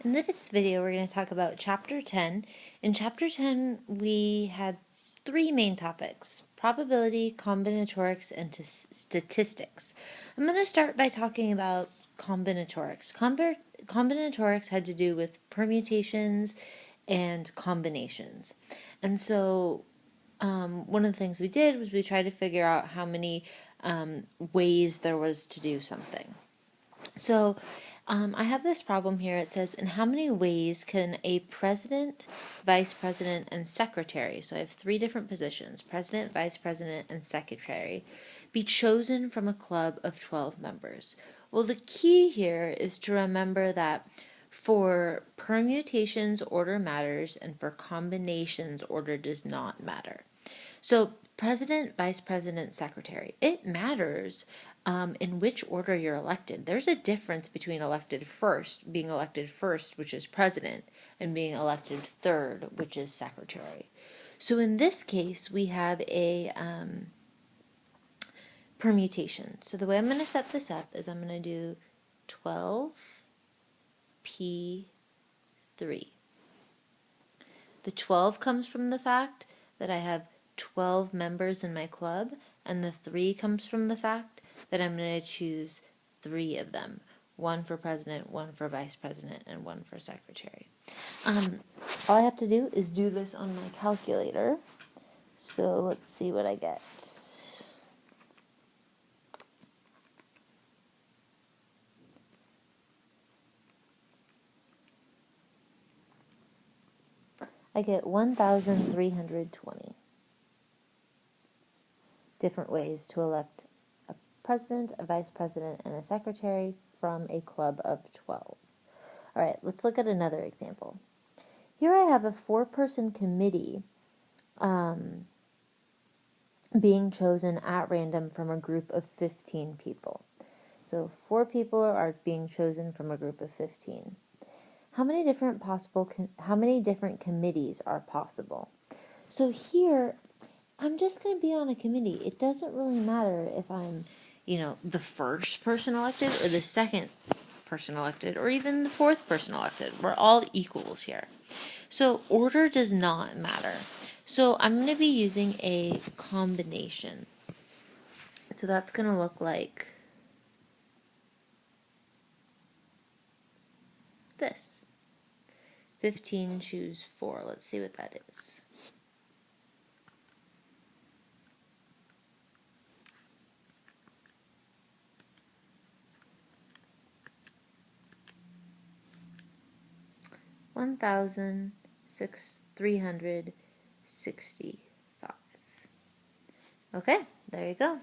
In this video, we're going to talk about Chapter 10. In Chapter 10, we had three main topics: probability, combinatorics, and statistics. I'm going to start by talking about combinatorics. Combinatorics had to do with permutations and combinations. And so one of the things we did was we tried to figure out how many ways there was to do something. So I have this problem here. It says, in how many ways can a president, vice president, and secretary, so I have three different positions, president, vice president, and secretary, be chosen from a club of 12 members? Well, the key here is to remember that for permutations, order matters, and for combinations, order does not matter. So president, vice president, secretary, it matters in which order you're elected. There's a difference between being elected first, which is president, and being elected third, which is secretary. So in this case, we have a permutation. So the way I'm going to set this up is I'm going to do 12p3. The 12 comes from the fact that I have 12 members in my club, and the 3 comes from the fact that I'm going to choose 3 of them. 1 for president, 1 for vice president, and 1 for secretary. All I have to do is do this on my calculator. So let's see what I get. I get 1,320 different ways to elect a president, a vice president, and a secretary from a club of 12. All right, let's look at another example. Here I have a 4-person committee being chosen at random from a group of 15 people. So 4 people are being chosen from a group of 15. How many different committees are possible? So here, I'm just going to be on a committee. It doesn't really matter if I'm, the first person elected or the second person elected or even the 4th person elected. We're all equals here. So order does not matter. So I'm going to be using a combination. So that's going to look like this. 15 choose 4. Let's see what that is. $1,365. Okay, there you go.